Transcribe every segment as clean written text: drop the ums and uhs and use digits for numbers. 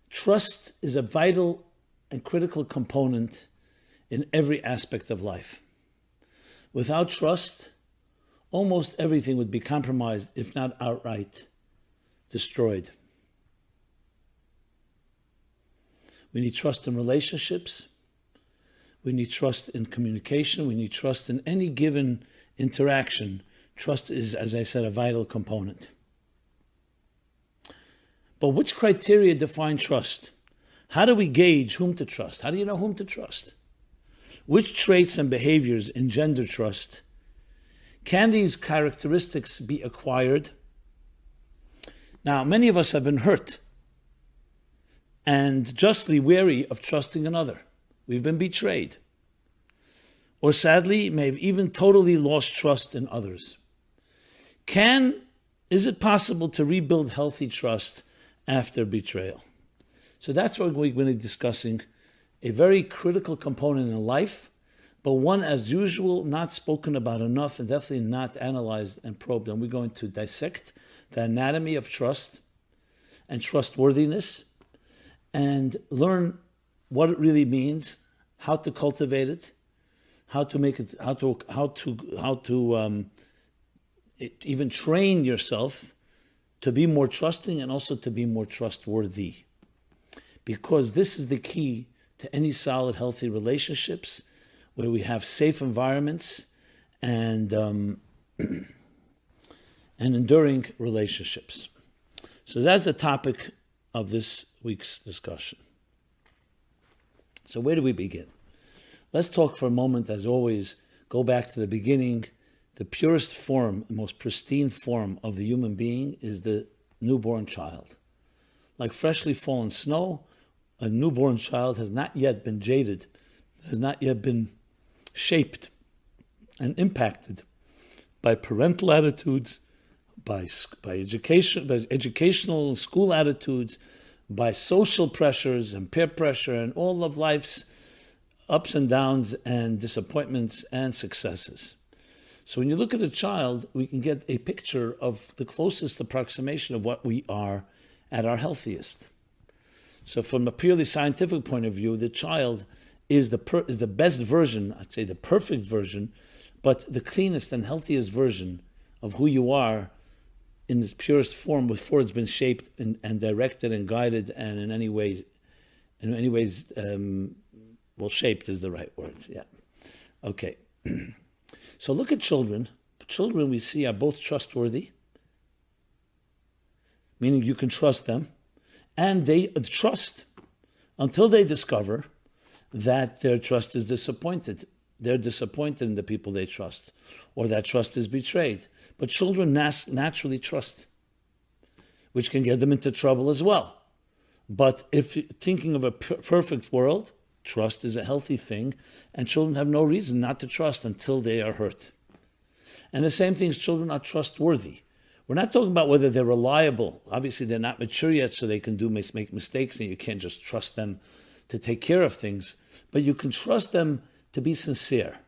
Trust is a vital and critical component in every aspect of life. Without trust, almost everything would be compromised, if not outright destroyed. We need trust in relationships. We need trust in communication. We need trust in any given interaction. Trust is, as I said, a vital component. But which criteria define trust? How do we gauge whom to trust? How do you know whom to trust? Which traits and behaviors engender trust? Can these characteristics be acquired? Now, many of us have been hurt and justly wary of trusting another. We've been betrayed. Or sadly, may have even totally lost trust in others. Is it possible to rebuild healthy trust after betrayal? So that's what we're going to be discussing, a very critical component in life, but one, as usual, not spoken about enough and definitely not analyzed and probed. And we're going to dissect the anatomy of trust and trustworthiness and learn what it really means, how to cultivate it, how to make it, how to even train yourself to be more trusting and also to be more trustworthy. Because this is the key to any solid, healthy relationships where we have safe environments and enduring relationships. So that's the topic of this week's discussion. So where do we begin? Let's talk for a moment, as always, go back to the beginning. The purest form, the most pristine form of the human being is the newborn child. Like freshly fallen snow, a newborn child has not yet been jaded, has not yet been shaped and impacted by parental attitudes, by educational and school attitudes, by social pressures and peer pressure and all of life's ups and downs and disappointments and successes. So when you look at a child, we can get a picture of the closest approximation of what we are at our healthiest. So from a purely scientific point of view, the child is the best version, I'd say the perfect version, but the cleanest and healthiest version of who you are in its purest form before it's been shaped and directed and guided and in any ways, shaped is the right word. Yeah. Okay. So look at children. Children we see are both trustworthy, meaning you can trust them, and they trust until they discover that their trust is disappointed. They're disappointed in the people they trust, or that trust is betrayed. But children naturally trust, which can get them into trouble as well. But if you're thinking of a perfect world, trust is a healthy thing, and children have no reason not to trust until they are hurt. And the same thing is children are trustworthy. We're not talking about whether they're reliable. Obviously, they're not mature yet, so they can make mistakes, and you can't just trust them to take care of things. But you can trust them to be sincere,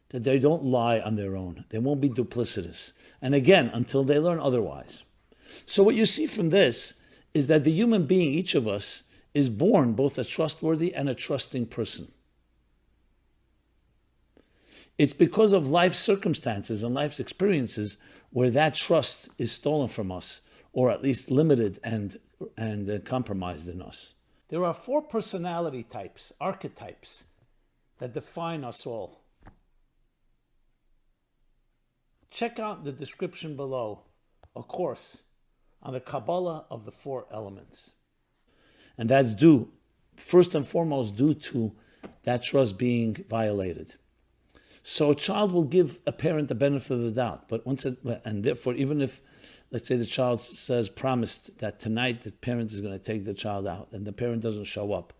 that they don't lie on their own. They won't be duplicitous. And again, until they learn otherwise. So what you see from this is that the human being, each of us, is born both a trustworthy and a trusting person. It's because of life's circumstances and life's experiences where that trust is stolen from us, or at least limited and compromised in us. There are 4 personality types, archetypes, that define us all. Check out the description below, a course on the Kabbalah of the 4 elements. And that's first and foremost, due to that trust being violated. So a child will give a parent the benefit of the doubt, and therefore, even if, let's say the child promised that tonight the parent is going to take the child out, and the parent doesn't show up,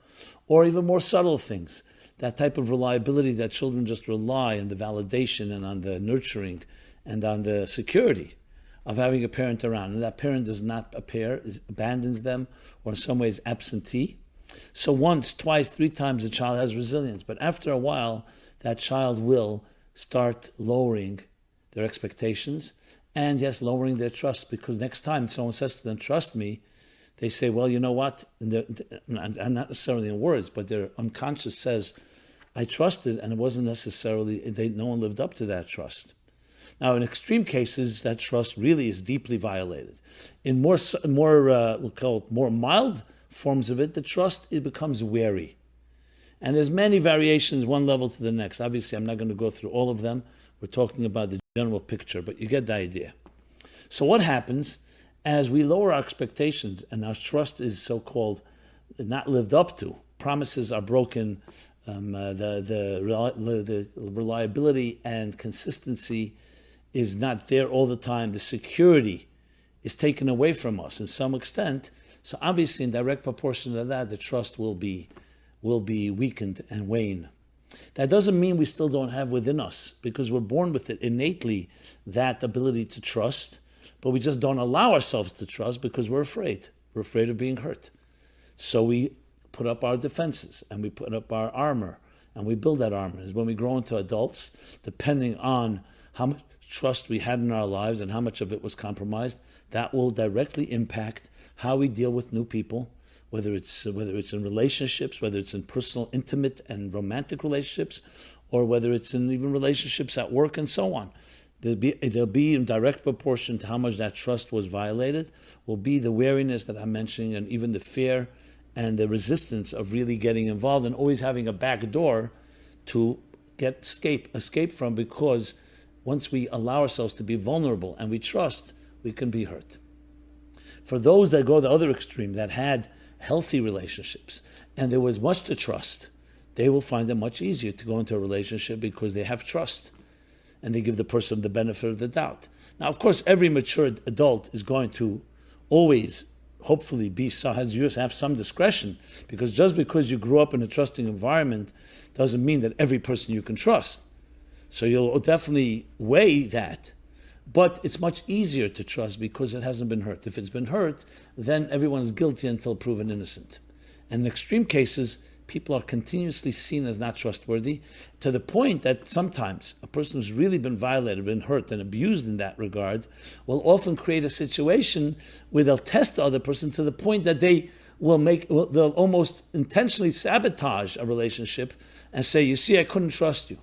or even more subtle things, that type of reliability that children just rely on the validation and on the nurturing and on the security of having a parent around, and that parent does not appear, abandons them, or in some ways absentee. So once, twice, 3 times the child has resilience, but after a while, that child will start lowering their expectations and, yes, lowering their trust, because next time someone says to them, trust me, They say, well, you know what? And not necessarily in words, but their unconscious says, I trusted, and it wasn't necessarily, no one lived up to that trust. Now, in extreme cases, that trust really is deeply violated. In more we'll call it more mild forms of it, the trust, it becomes wary. And there's many variations, one level to the next. Obviously, I'm not going to go through all of them. We're talking about the general picture, but you get the idea. So what happens as we lower our expectations and our trust is so-called not lived up to, promises are broken, the reliability and consistency is not there all the time, the security is taken away from us in some extent. So obviously, in direct proportion to that, the trust will be weakened and wane. That doesn't mean we still don't have within us, because we're born with it innately, that ability to trust, but we just don't allow ourselves to trust because we're afraid. We're afraid of being hurt. So we put up our defenses and we put up our armor and we build that armor. As when we grow into adults, depending on how much trust we had in our lives and how much of it was compromised, that will directly impact how we deal with new people, whether it's in relationships, whether it's in personal, intimate, and romantic relationships, or whether it's in even relationships at work and so on. There'll be in direct proportion to how much that trust was violated, will be the wariness that I'm mentioning, and even the fear and the resistance of really getting involved and always having a back door to escape from, because once we allow ourselves to be vulnerable and we trust, we can be hurt. For those that go the other extreme, that had healthy relationships and there was much to trust, they will find it much easier to go into a relationship because they have trust and they give the person the benefit of the doubt. Now, of course, every mature adult is going to always, hopefully, have some discretion, because just because you grew up in a trusting environment doesn't mean that every person you can trust. So you'll definitely weigh that. But it's much easier to trust because it hasn't been hurt. If it's been hurt, then everyone is guilty until proven innocent. And in extreme cases, people are continuously seen as not trustworthy, to the point that sometimes a person who's really been violated, been hurt, and abused in that regard will often create a situation where they'll test the other person to the point that they'll almost intentionally sabotage a relationship and say, you see, I couldn't trust you.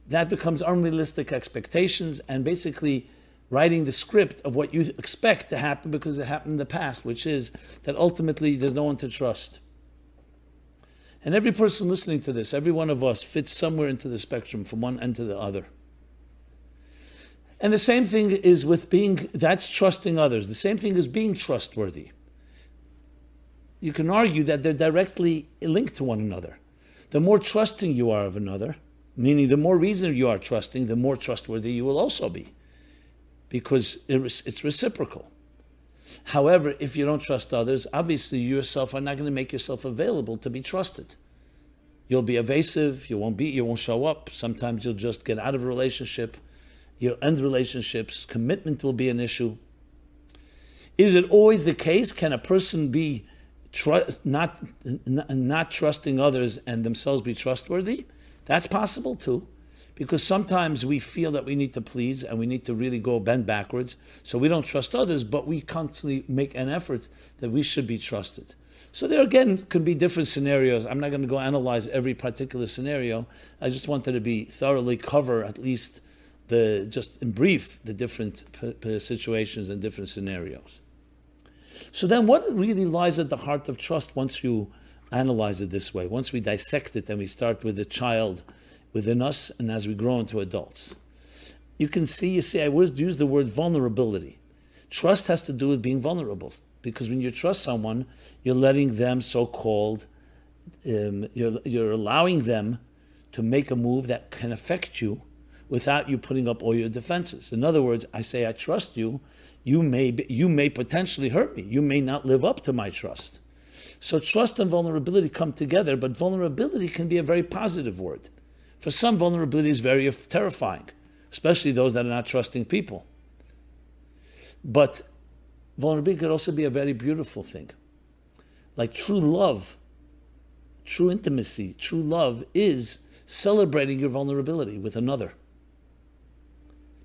That becomes unrealistic expectations and basically writing the script of what you expect to happen because it happened in the past, which is that ultimately there's no one to trust. And every person listening to this, every one of us fits somewhere into the spectrum from one end to the other. And the same thing is with that's trusting others. The same thing is being trustworthy. You can argue that they're directly linked to one another. The more trusting you are of another, meaning the more reason you are trusting, the more trustworthy you will also be, because it's reciprocal. However, if you don't trust others, obviously you yourself are not going to make yourself available to be trusted. You'll be evasive, you won't show up. Sometimes you'll just get out of a relationship. You'll end relationships. Commitment will be an issue. Is it always the case? Can a person be not trusting others and themselves be trustworthy? That's possible too, because sometimes we feel that we need to please and we need to really bend backwards, so we don't trust others, but we constantly make an effort that we should be trusted. So there again can be different scenarios. I'm not going to go analyze every particular scenario. I just wanted to be thoroughly cover at least just in brief the different situations and different scenarios. So then what really lies at the heart of trust once you analyze it this way, once we dissect it and we start with the child within us and as we grow into adults? You see, I would use the word vulnerability. Trust has to do with being vulnerable, because when you trust someone, you're letting them you're allowing them to make a move that can affect you without you putting up all your defenses. In other words, I say I trust you, you may potentially hurt me. You may not live up to my trust. So trust and vulnerability come together, but vulnerability can be a very positive word. For some, vulnerability is very terrifying, especially those that are not trusting people. But vulnerability could also be a very beautiful thing. Like true love, true intimacy, true love is celebrating your vulnerability with another.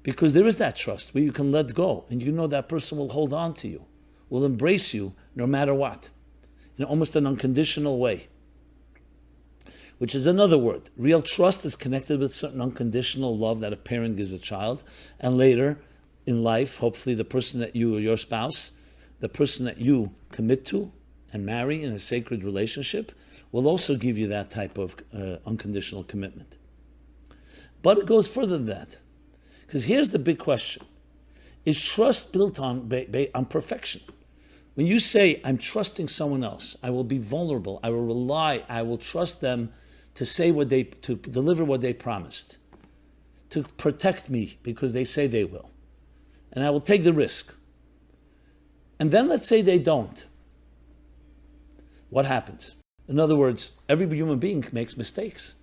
Because there is that trust where you can let go and you know that person will hold on to you, will embrace you no matter what, in almost an unconditional way. Which is another word. Real trust is connected with certain unconditional love that a parent gives a child. And later in life, hopefully the person that you or your spouse, the person that you commit to and marry in a sacred relationship, will also give you that type of unconditional commitment. But it goes further than that. Because here's the big question. Is trust built on perfection? When you say, I'm trusting someone else, I will be vulnerable, I will rely, I will trust them to deliver what they promised, to protect me because they say they will. And I will take the risk. And then let's say they don't. What happens? In other words, every human being makes mistakes.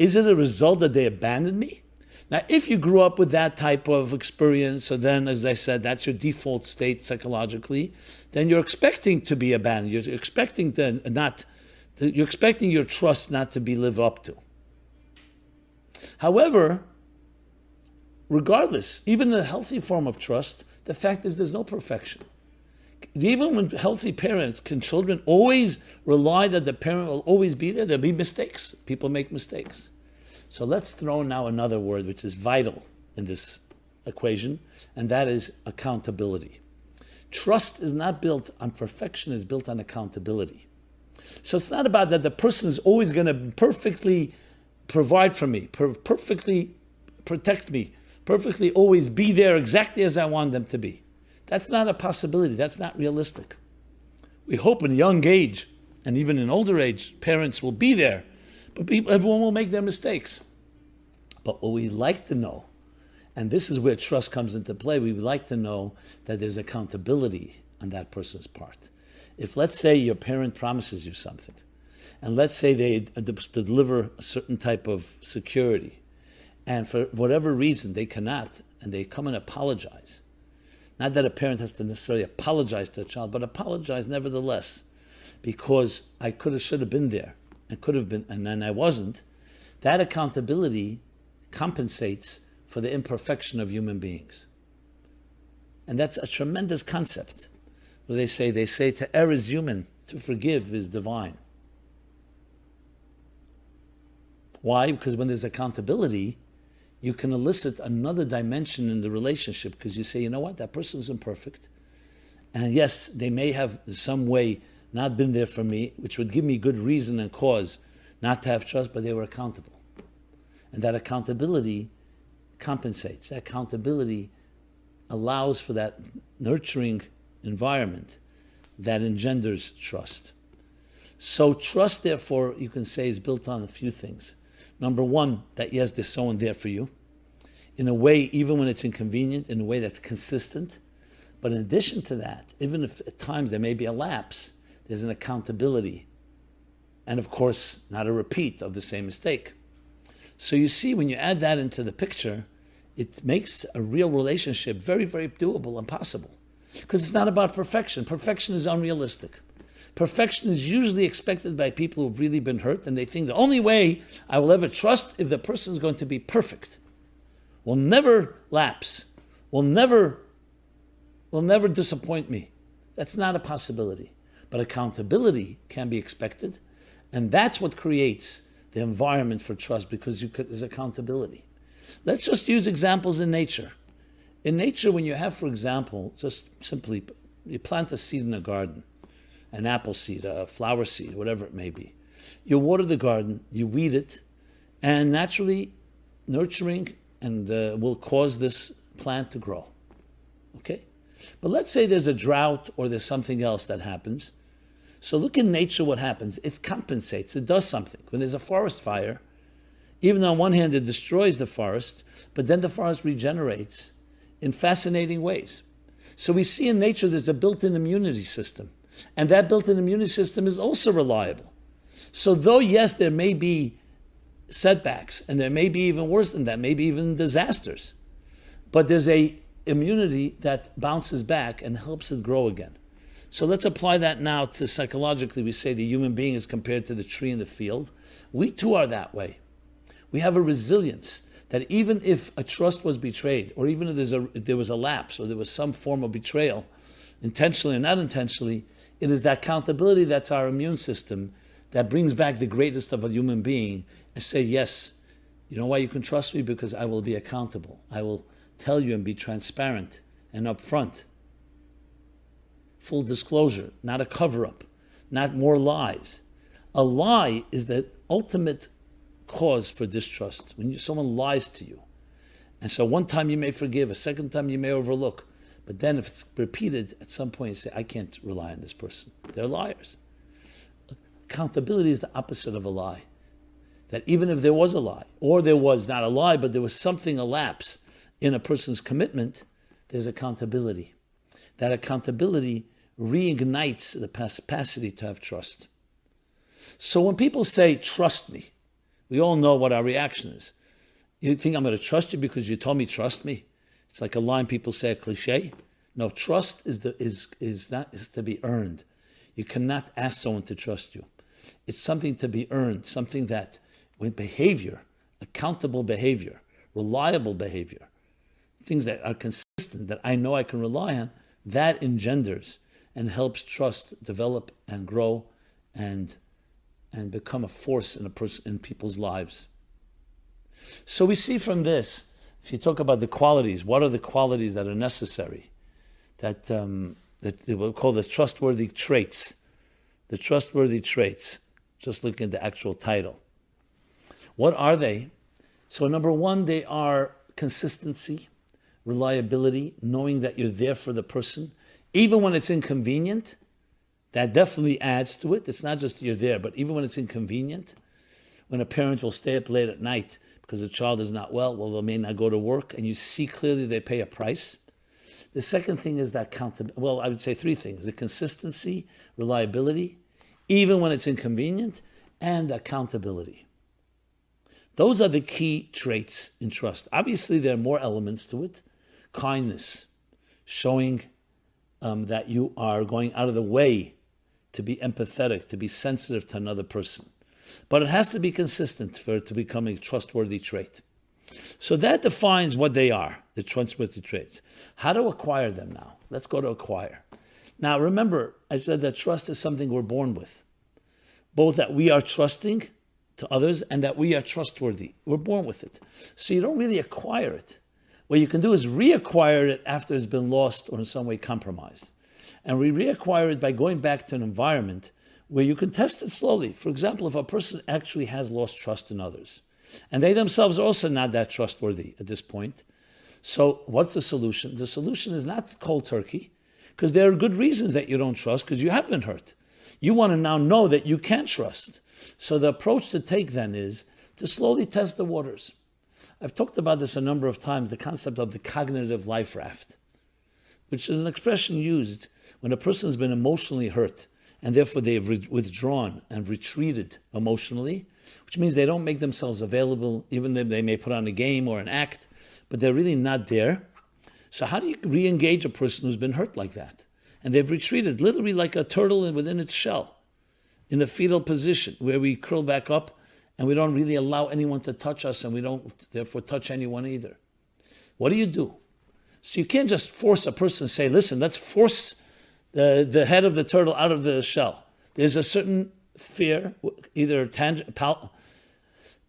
Is it a result that they abandoned me? Now, if you grew up with that type of experience, so then, as I said, that's your default state psychologically, then you're expecting to be abandoned. You're expecting you're expecting your trust not to be lived up to. However, regardless, even in a healthy form of trust, the fact is there's no perfection. Even when healthy parents, can children always rely that the parent will always be there? There'll be mistakes. People make mistakes. So let's throw now another word which is vital in this equation, and that is accountability. Trust is not built on perfection, it's built on accountability. So it's not about that the person is always going to perfectly provide for me, perfectly protect me, perfectly always be there exactly as I want them to be. That's not a possibility. That's not realistic. We hope in young age, and even in older age, parents will be there, but everyone will make their mistakes. But what we like to know, and this is where trust comes into play, we would like to know that there's accountability on that person's part. If, let's say, your parent promises you something, and let's say they deliver a certain type of security, and for whatever reason they cannot, and they come and apologize. Not that a parent has to necessarily apologize to a child, but apologize nevertheless, because I should have been there, and could have been, and then I wasn't. That accountability compensates for the imperfection of human beings. And that's a tremendous concept. Where they say to err is human, to forgive is divine. Why? Because when there's accountability, you can elicit another dimension in the relationship, because you say, you know what, that person is imperfect. And yes, they may have in some way not been there for me, which would give me good reason and cause not to have trust, but they were accountable. And that accountability compensates. That accountability allows for that nurturing environment that engenders trust. So trust, therefore, you can say is built on a few things. Number one, that yes, there's someone there for you, in a way, even when it's inconvenient, in a way that's consistent. But in addition to that, even if at times there may be a lapse, there's an accountability. And of course, not a repeat of the same mistake. So you see, when you add that into the picture, it makes a real relationship very, very doable and possible. Because it's not about perfection. Perfection is unrealistic. Perfection is usually expected by people who've really been hurt, and they think the only way I will ever trust if the person is going to be perfect, will never lapse, will never disappoint me. That's not a possibility. But accountability can be expected, and that's what creates the environment for trust, because there's accountability. Let's just use examples in nature. In nature, when you have, for example, just simply, you plant a seed in a garden, an apple seed, a flower seed, whatever it may be. You water the garden, you weed it, and naturally nurturing and will cause this plant to grow. Okay? But let's say there's a drought or there's something else that happens. So look in nature what happens. It compensates. It does something. When there's a forest fire, even though on one hand it destroys the forest, but then the forest regenerates in fascinating ways. So we see in nature there's a built-in immunity system. And that built-in immunity system is also reliable. So though, yes, there may be setbacks, and there may be even worse than that, maybe even disasters, but there's a immunity that bounces back and helps it grow again. So let's apply that now to psychologically. We say the human being is compared to the tree in the field. We too are that way. We have a resilience that even if a trust was betrayed, or even if there was a lapse, or there was some form of betrayal, intentionally or not intentionally, it is that accountability that's our immune system that brings back the greatest of a human being and say, yes, you know why you can trust me? Because I will be accountable. I will tell you and be transparent and upfront. Full disclosure, not a cover-up, not more lies. A lie is the ultimate cause for distrust, when someone lies to you. And so one time you may forgive, a second time you may overlook. But then if it's repeated, at some point you say, I can't rely on this person. They're liars. Accountability is the opposite of a lie. That even if there was a lie, or there was not a lie, but there was something elapse in a person's commitment, there's accountability. That accountability reignites the capacity to have trust. So when people say, trust me, we all know what our reaction is. You think I'm going to trust you because you told me trust me? It's like a line people say, a cliche. No, trust is to be earned. You cannot ask someone to trust you. It's something to be earned, something that with behavior, accountable behavior, reliable behavior, things that are consistent, that I know I can rely on, that engenders and helps trust develop and grow and become a force in people's lives. So we see from this, if you talk about the qualities, what are the qualities that are necessary? That they will call the trustworthy traits. The trustworthy traits, just looking at the actual title. What are they? So number one, they are consistency, reliability, knowing that you're there for the person, even when it's inconvenient. That definitely adds to it. It's not just you're there, but even when it's inconvenient, when a parent will stay up late at night because the child is not well, they may not go to work, and you see clearly they pay a price. The second thing is that I would say three things: the consistency, reliability, even when it's inconvenient, and accountability. Those are the key traits in trust. Obviously, there are more elements to it. Kindness, showing that you are going out of the way to be empathetic, to be sensitive to another person. But it has to be consistent for it to become a trustworthy trait. So that defines what they are, the trustworthy traits. How to acquire them now? Let's go to acquire. Now remember, I said that trust is something we're born with. Both that we are trusting to others and that we are trustworthy. We're born with it. So you don't really acquire it. What you can do is reacquire it after it's been lost or in some way compromised. And we reacquire it by going back to an environment where you can test it slowly. For example, if a person actually has lost trust in others, and they themselves are also not that trustworthy at this point, so what's the solution? The solution is not cold turkey, because there are good reasons that you don't trust, because you have been hurt. You want to now know that you can trust. So the approach to take then is to slowly test the waters. I've talked about this a number of times, the concept of the cognitive life raft, which is an expression used when a person has been emotionally hurt, and therefore they've withdrawn and retreated emotionally, which means they don't make themselves available, even though they may put on a game or an act, but they're really not there. So how do you re-engage a person who's been hurt like that? And they've retreated, literally like a turtle within its shell, in the fetal position, where we curl back up and we don't really allow anyone to touch us, and we don't therefore touch anyone either. What do? So you can't just force a person and say, listen, let's force the head of the turtle out of the shell. There's a certain fear, either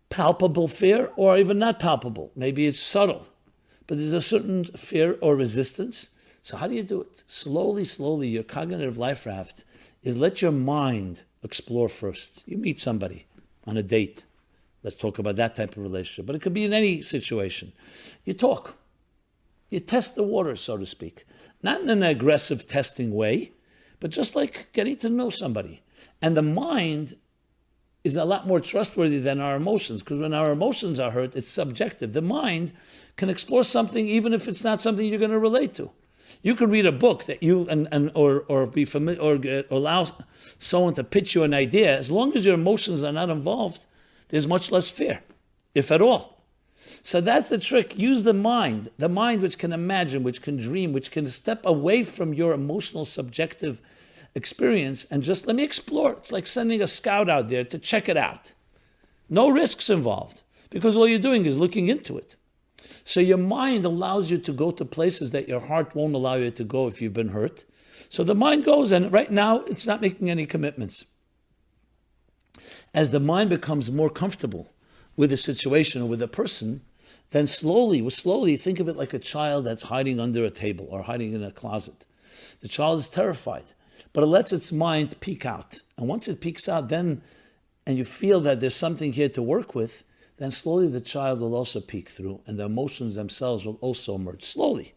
palpable fear or even not palpable. Maybe it's subtle. But there's a certain fear or resistance. So how do you do it? Slowly, your cognitive life raft is let your mind explore first. You meet somebody on a date. Let's talk about that type of relationship. But it could be in any situation. You talk. You test the waters, so to speak. Not in an aggressive testing way, but just like getting to know somebody. And the mind is a lot more trustworthy than our emotions, because when our emotions are hurt, it's subjective. The mind can explore something even if it's not something you're going to relate to. You can read a book that you or be familiar or allow someone to pitch you an idea. As long as your emotions are not involved, there's much less fear, if at all. So that's the trick. Use the mind which can imagine, which can dream, which can step away from your emotional subjective experience and just let me explore. It's like sending a scout out there to check it out. No risks involved, because all you're doing is looking into it. So your mind allows you to go to places that your heart won't allow you to go if you've been hurt. So the mind goes, and right now it's not making any commitments. As the mind becomes more comfortable with a situation or with a person, then slowly, think of it like a child that's hiding under a table or hiding in a closet. The child is terrified, but it lets its mind peek out. And once it peeks out, then, and you feel that there's something here to work with, then slowly the child will also peek through, and the emotions themselves will also emerge slowly.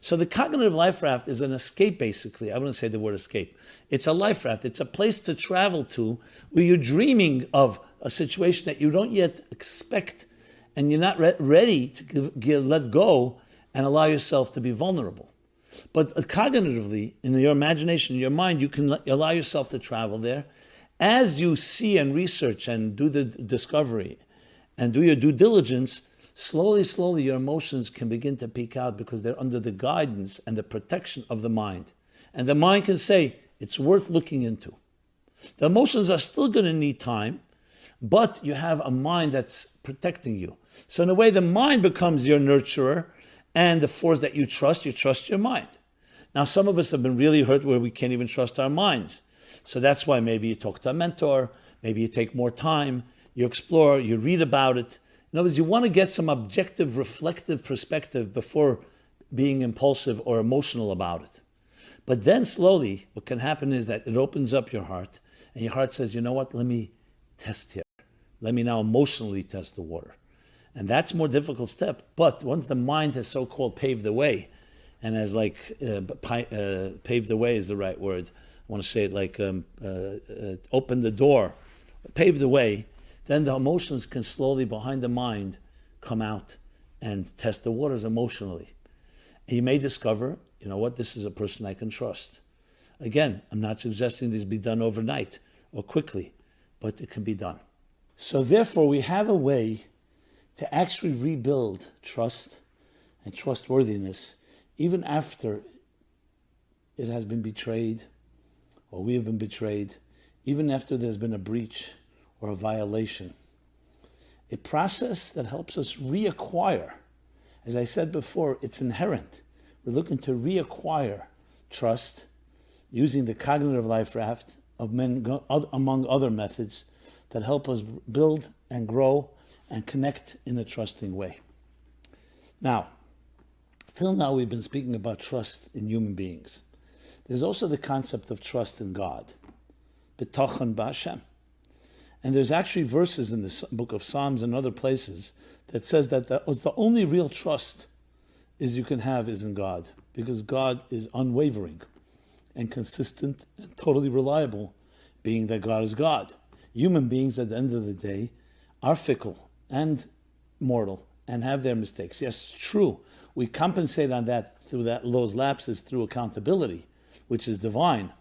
So the cognitive life raft is an escape, basically. I wouldn't say the word escape. It's a life raft. It's a place to travel to where you're dreaming of a situation that you don't yet expect, and you're not ready to let go and allow yourself to be vulnerable. But cognitively, in your imagination, in your mind, you can allow yourself to travel there. As you see and research and do the discovery and do your due diligence, slowly, your emotions can begin to peek out because they're under the guidance and the protection of the mind. And the mind can say, it's worth looking into. The emotions are still going to need time, but you have a mind that's protecting you. So in a way, the mind becomes your nurturer, and the force that you trust your mind. Now, some of us have been really hurt where we can't even trust our minds. So that's why maybe you talk to a mentor, maybe you take more time, you explore, you read about it. In other words, you want to get some objective, reflective perspective before being impulsive or emotional about it. But then slowly, what can happen is that it opens up your heart, and your heart says, you know what, let me test here. Let me now emotionally test the water. And that's a more difficult step. But once the mind has so-called paved the way, and has paved the way is the right word. I want to say it like open the door, pave the way, then the emotions can slowly behind the mind come out and test the waters emotionally. And you may discover, you know what, this is a person I can trust. Again, I'm not suggesting this be done overnight or quickly, but it can be done. So therefore, we have a way to actually rebuild trust and trustworthiness even after it has been betrayed, or we have been betrayed, even after there's been a breach or a violation. A process that helps us reacquire. As I said before, it's inherent. We're looking to reacquire trust using the cognitive life raft of among other methods that help us build and grow and connect in a trusting way. Now, till now we've been speaking about trust in human beings. There's also the concept of trust in God, b'tochen b'Hashem. And there's actually verses in the book of Psalms and other places that says that the only real trust you can have is in God, because God is unwavering and consistent and totally reliable, being that God is God. Human beings at the end of the day are fickle and mortal and have their mistakes. Yes, it's true. We compensate on that through those lapses through accountability, which is divine,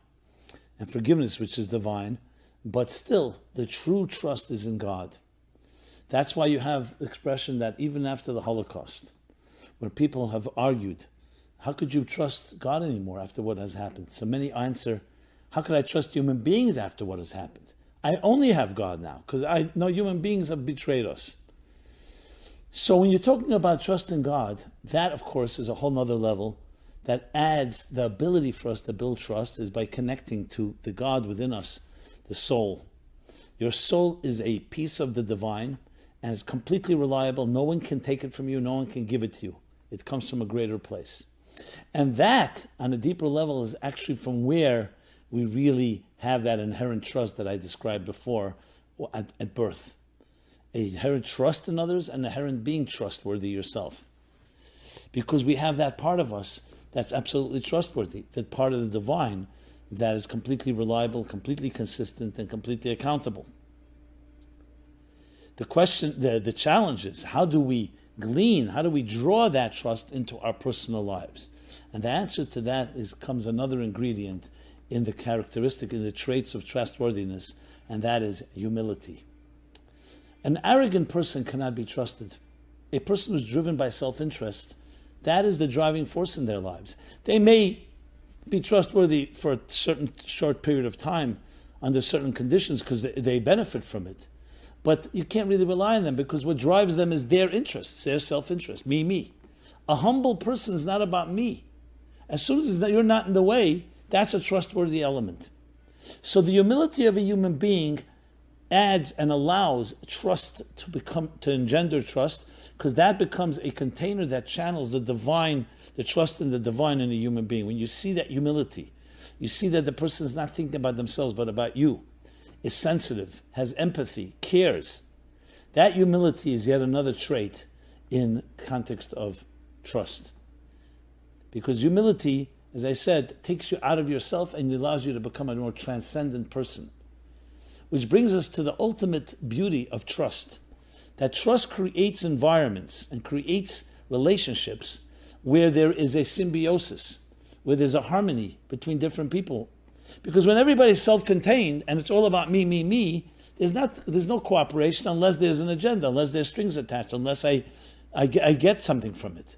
and forgiveness, which is divine. But still, the true trust is in God. That's why you have the expression that even after the Holocaust, where people have argued, how could you trust God anymore after what has happened? So many answer, how could I trust human beings after what has happened? I only have God now, because I know human beings have betrayed us. So when you're talking about trust in God, that of course is a whole nother level that adds the ability for us to build trust is by connecting to the God within us, the soul. Your soul is a piece of the divine and is completely reliable. No one can take it from you. No one can give it to you. It comes from a greater place. And that, on a deeper level, is actually from where we really have that inherent trust that I described before at birth. A inherent trust in others and inherent being trustworthy yourself. Because we have that part of us that's absolutely trustworthy, that part of the divine that is completely reliable, completely consistent, and completely accountable. The question, the challenge is, how do we glean, how do we draw that trust into our personal lives? And the answer to that comes another ingredient in the characteristic, in the traits of trustworthiness, and that is humility. An arrogant person cannot be trusted. A person who's driven by self-interest, that is the driving force in their lives. They may be trustworthy for a certain short period of time under certain conditions because they benefit from it. But you can't really rely on them because what drives them is their interests, their self-interest, me. A humble person is not about me. As soon as you're not in the way, That's a trustworthy element. So the humility of a human being adds and allows trust to engender trust, because that becomes a container that channels the divine, the trust in the divine in a human being. When you see that humility, you see that the person is not thinking about themselves but about you, is sensitive, has empathy, cares. That humility is yet another trait in context of trust. Because humility, as I said, takes you out of yourself and allows you to become a more transcendent person. Which brings us to the ultimate beauty of trust. That trust creates environments and creates relationships where there is a symbiosis, where there's a harmony between different people. Because when everybody's self-contained and it's all about me, there's no cooperation unless there's an agenda, unless there's strings attached, unless I get something from it.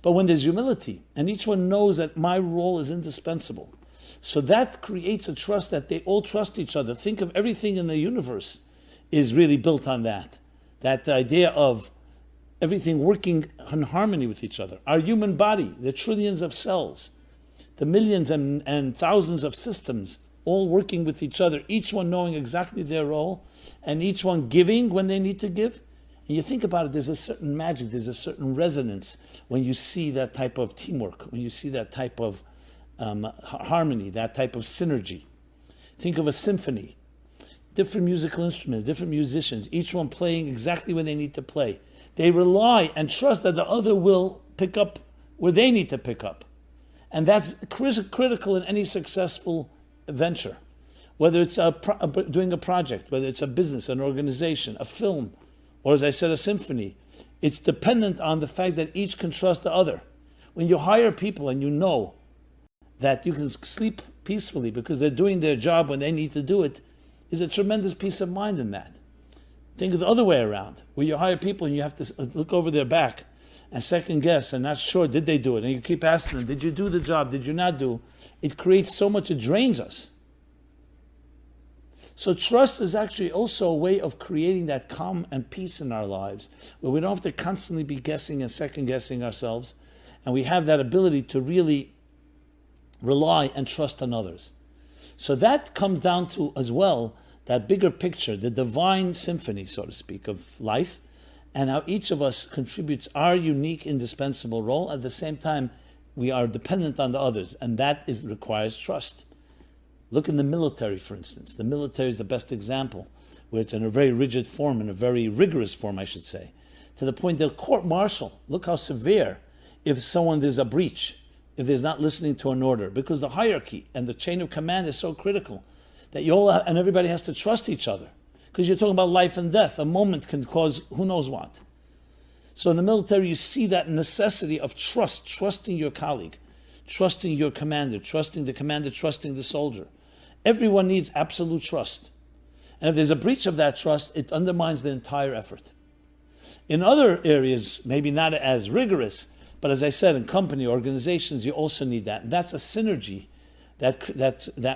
But when there's humility and each one knows that my role is indispensable, so that creates a trust that they all trust each other. Think of everything in the universe is really built on that. That idea of everything working in harmony with each other. Our human body, the trillions of cells, the millions and thousands of systems all working with each other, each one knowing exactly their role, and each one giving when they need to give. And you think about it, there's a certain magic, there's a certain resonance when you see that type of teamwork, when you see that type of harmony, that type of synergy. Think of a symphony, different musical instruments, different musicians, each one playing exactly when they need to play. They rely and trust that the other will pick up where they need to pick up. And that's critical in any successful venture. Whether it's doing a project, whether it's a business, an organization, a film, or as I said, a symphony, it's dependent on the fact that each can trust the other. When you hire people and you know that you can sleep peacefully because they're doing their job when they need to do it, is a tremendous peace of mind in that. Think of the other way around, where you hire people and you have to look over their back and second guess and not sure, did they do it? And you keep asking them, did you do the job? Did you not do? It creates so much, it drains us. So trust is actually also a way of creating that calm and peace in our lives, where we don't have to constantly be guessing and second guessing ourselves, and we have that ability to really rely and trust on others. So that comes down to, as well, that bigger picture, the divine symphony, so to speak, of life, and how each of us contributes our unique, indispensable role. At the same time, we are dependent on the others, and that requires trust. Look in the military, for instance. The military is the best example, where it's in a very rigid form, in a very rigorous form, I should say, to the point that court-martial, look how severe if there's a breach, if there's not listening to an order, because the hierarchy and the chain of command is so critical that and everybody has to trust each other, because you're talking about life and death. A moment can cause who knows what. So in the military, you see that necessity of trusting your colleague, trusting your commander, trusting the soldier. Everyone needs absolute trust. And if there's a breach of that trust, it undermines the entire effort. In other areas, maybe not as rigorous, but as I said, in company, organizations, you also need that. And that's a synergy that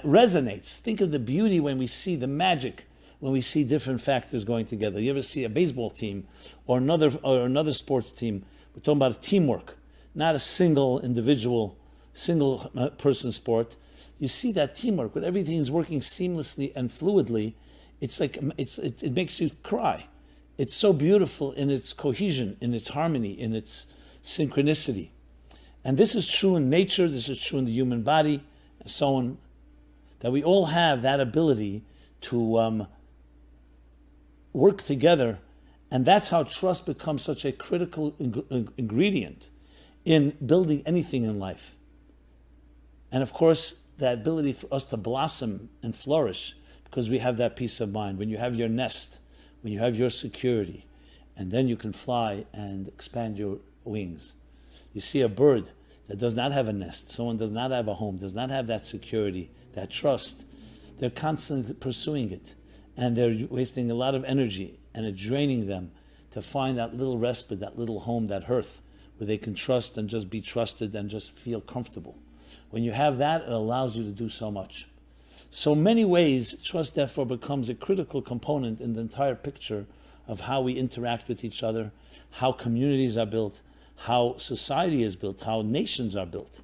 resonates. Think of the beauty when we see the magic, when we see different factors going together. You ever see a baseball team or another sports team? We're talking about teamwork, not a single individual, single person sport. You see that teamwork when everything is working seamlessly and fluidly. It's like it makes you cry. It's so beautiful in its cohesion, in its harmony, in its synchronicity. And this is true in nature, this is true in the human body, and so on, that we all have that ability to work together. And that's how trust becomes such a critical ingredient in building anything in life. And of course, that ability for us to blossom and flourish, because we have that peace of mind. When you have your nest, when you have your security, and then you can fly and expand your wings. You see a bird that does not have a nest, someone does not have a home, does not have that security, that trust. They're constantly pursuing it, and they're wasting a lot of energy, and it's draining them to find that little respite, that little home, that hearth, where they can trust and just be trusted and just feel comfortable. When you have that, it allows you to do so much. So many ways, trust therefore becomes a critical component in the entire picture of how we interact with each other, how communities are built, how society is built, how nations are built.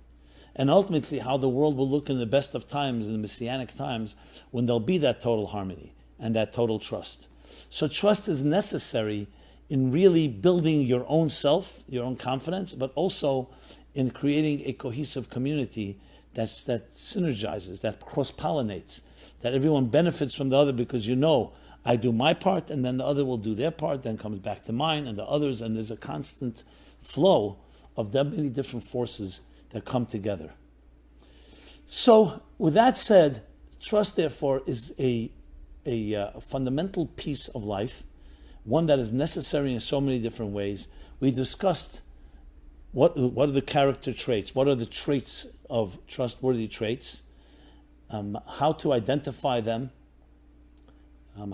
and ultimately how the world will look in the best of times, in the messianic times, when there'll be that total harmony and that total trust. So trust is necessary in really building your own self, your own confidence, but also in creating a cohesive community that synergizes, that cross-pollinates, that everyone benefits from the other, because I do my part and then the other will do their part, then comes back to mine and the others, and there's a constant flow of that many different forces that come together. So with that said, trust therefore is a fundamental piece of life, one that is necessary in so many different ways. We discussed what are the character traits, what are the traits of trustworthy traits, how to identify them,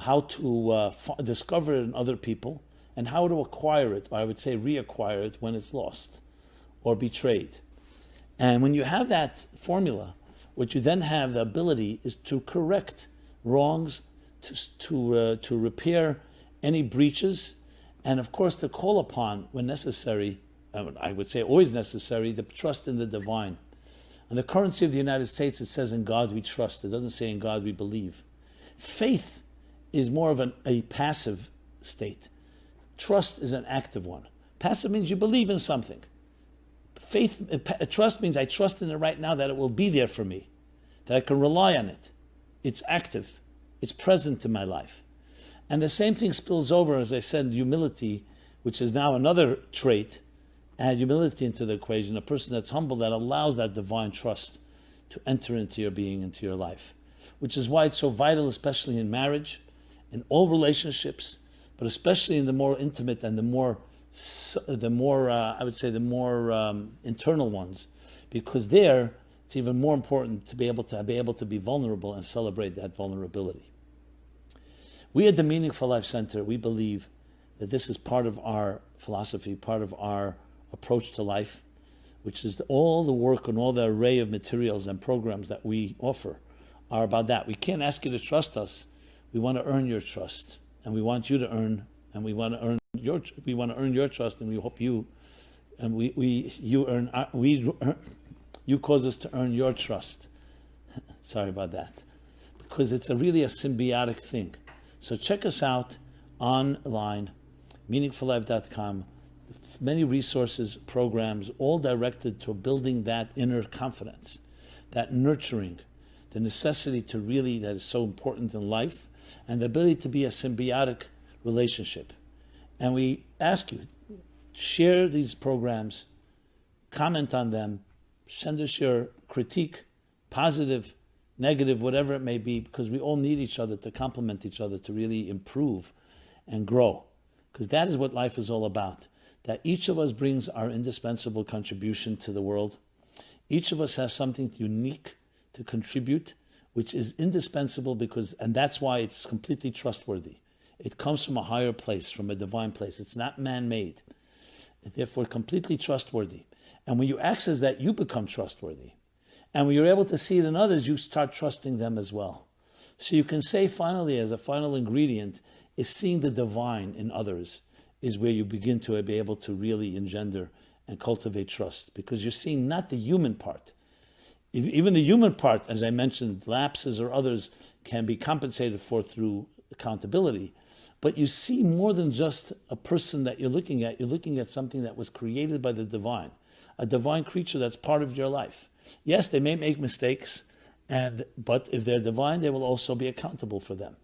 how to discover it in other people, and how to acquire it, or I would say reacquire it when it's lost or betrayed. And when you have that formula, what you then have the ability is to correct wrongs, to repair any breaches, and of course to call upon, when necessary, I would say always necessary, the trust in the divine. And the currency of the United States, it says in God we trust. It doesn't say in God we believe. Faith is more of a passive state. Trust is an active one. Passive means you believe in something. Trust means I trust in it right now that it will be there for me, that I can rely on it. It's active. It's present in my life. And the same thing spills over, as I said, humility, which is now another trait. Add humility into the equation, a person that's humble, that allows that divine trust to enter into your being, into your life. Which is why it's so vital, especially in marriage, in all relationships, but especially in the more intimate and the more internal ones, because there it's even more important to be able to be vulnerable and celebrate that vulnerability. We at the Meaningful Life Center, we believe that this is part of our philosophy, part of our approach to life, which is all the work and all the array of materials and programs that we offer are about that. We can't ask you to trust us. We want to earn your trust, and we want you to earn, and we want to earn your trust, and we hope you cause us to earn your trust. Sorry about that, because it's really a symbiotic thing. So check us out online, meaningfullife.com. Many resources, programs, all directed to building that inner confidence, that nurturing, the necessity to really, that is so important in life, and the ability to be a symbiotic relationship. And we ask you, share these programs, comment on them, send us your critique, positive, negative, whatever it may be, because we all need each other to complement each other to really improve and grow. Because that is what life is all about. That each of us brings our indispensable contribution to the world. Each of us has something unique to contribute, which is indispensable and that's why it's completely trustworthy. It comes from a higher place, from a divine place. It's not man-made. It's therefore completely trustworthy. And when you access that, you become trustworthy. And when you're able to see it in others, you start trusting them as well. So you can say finally, as a final ingredient, is seeing the divine in others is where you begin to be able to really engender and cultivate trust, because you're seeing not the human part. Even the human part, as I mentioned, lapses or others can be compensated for through accountability. But you see more than just a person that you're looking at. You're looking at something that was created by the divine, a divine creature that's part of your life. Yes, they may make mistakes, but if they're divine, they will also be accountable for them.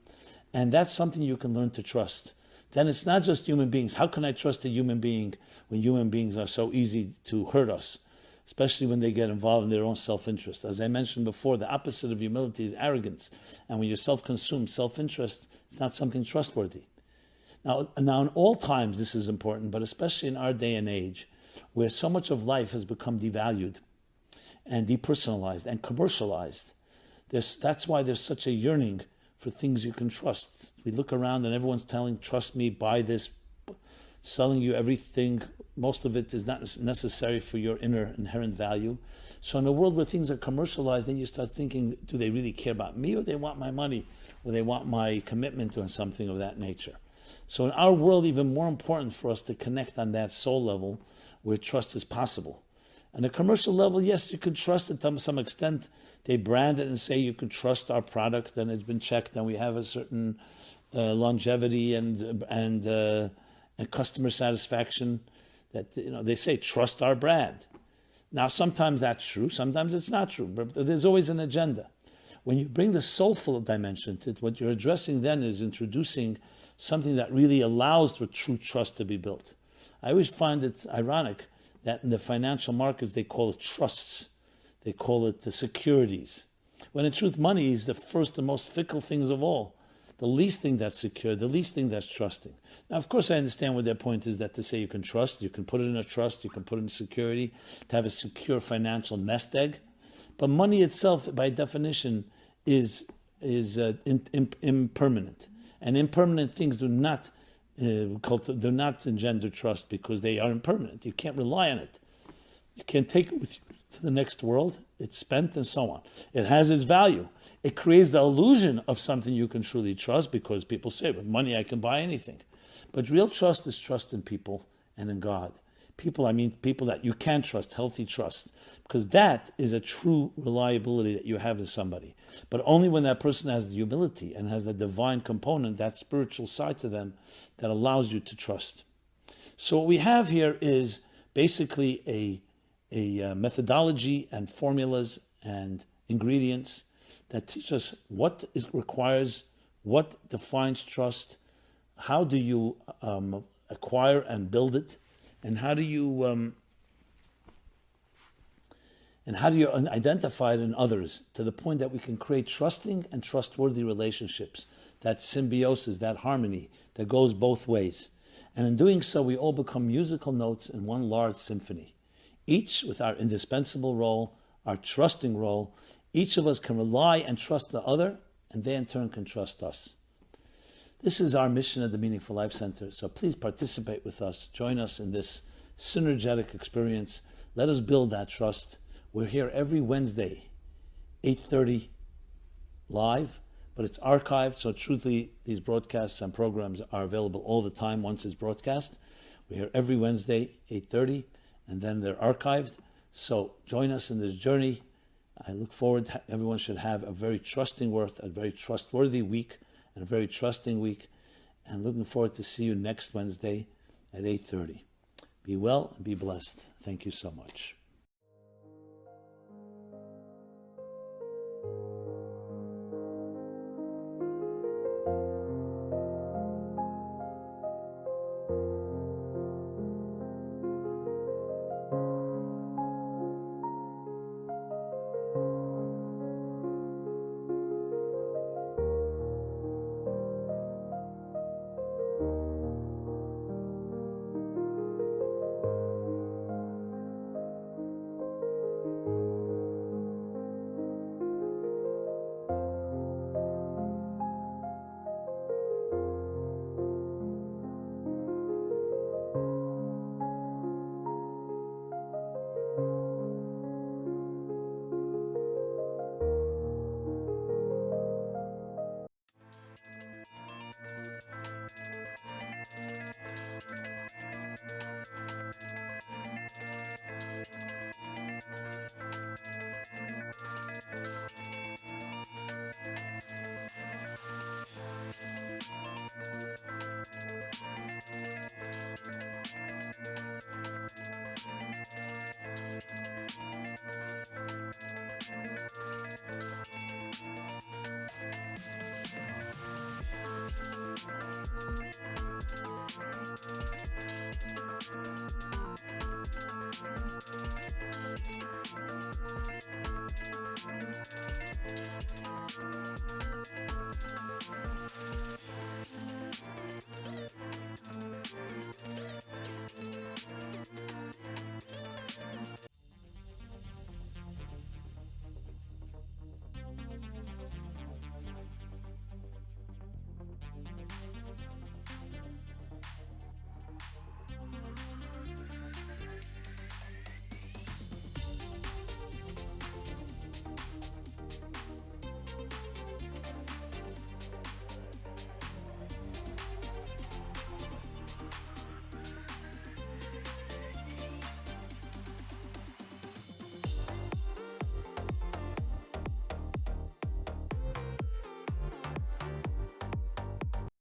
And that's something you can learn to trust. Then it's not just human beings. How can I trust a human being when human beings are so easy to hurt us, especially when they get involved in their own self-interest? As I mentioned before, the opposite of humility is arrogance. And when you're self-consumed, self-interest, it's not something trustworthy. Now, in all times, this is important, but especially in our day and age, where so much of life has become devalued and depersonalized and commercialized. That's why there's such a yearning for things you can trust. We look around and everyone's telling, trust me, buy this, selling you everything. Most of it is not necessary for your inner inherent value. So in a world where things are commercialized, then you start thinking, do they really care about me, or they want my money, or they want my commitment or something of that nature? So in our world, even more important for us to connect on that soul level where trust is possible. On a commercial level, yes, you can trust it to some extent. They brand it and say you can trust our product, and it's been checked, and we have a certain longevity and customer satisfaction. That they say trust our brand. Now, sometimes that's true, sometimes it's not true, but there's always an agenda. When you bring the soulful dimension to it, what you're addressing then is introducing something that really allows for true trust to be built. I always find it ironic that in the financial markets they call it trusts, they call it the securities, when in truth money is the first and most fickle things of all. The least thing that's secure, the least thing that's trusting. Now, of course, I understand what their point is, that to say you can trust, you can put it in a trust, you can put it in security, to have a secure financial nest egg. But money itself, by definition, is impermanent. And impermanent things do not engender trust because they are impermanent. You can't rely on it. You can't take it with you to the next world. It's spent and so on. It has its value. It creates the illusion of something you can truly trust because people say, with money I can buy anything. But real trust is trust in people and in God. People that you can trust, healthy trust, because that is a true reliability that you have in somebody. But only when that person has the humility and has the divine component, that spiritual side to them, that allows you to trust. So what we have here is basically a methodology and formulas and ingredients that teach us what defines trust, how do you acquire and build it, and how do you identify it in others to the point that we can create trusting and trustworthy relationships, that symbiosis, that harmony that goes both ways. And in doing so, we all become musical notes in one large symphony, each with our indispensable role, our trusting role. Each of us can rely and trust the other, and they in turn can trust us. This is our mission at the Meaningful Life Center, so please participate with us. Join us in this synergetic experience. Let us build that trust. We're here every Wednesday, 8:30 live, but it's archived, so truthfully, these broadcasts and programs are available all the time once it's broadcast. We're here every Wednesday, 8:30, and then they're archived. So join us in this journey. I look forward to everyone should have a very a very trustworthy week, and a very trusting week. And looking forward to see you next Wednesday at 8:30. Be well and be blessed. Thank you so much.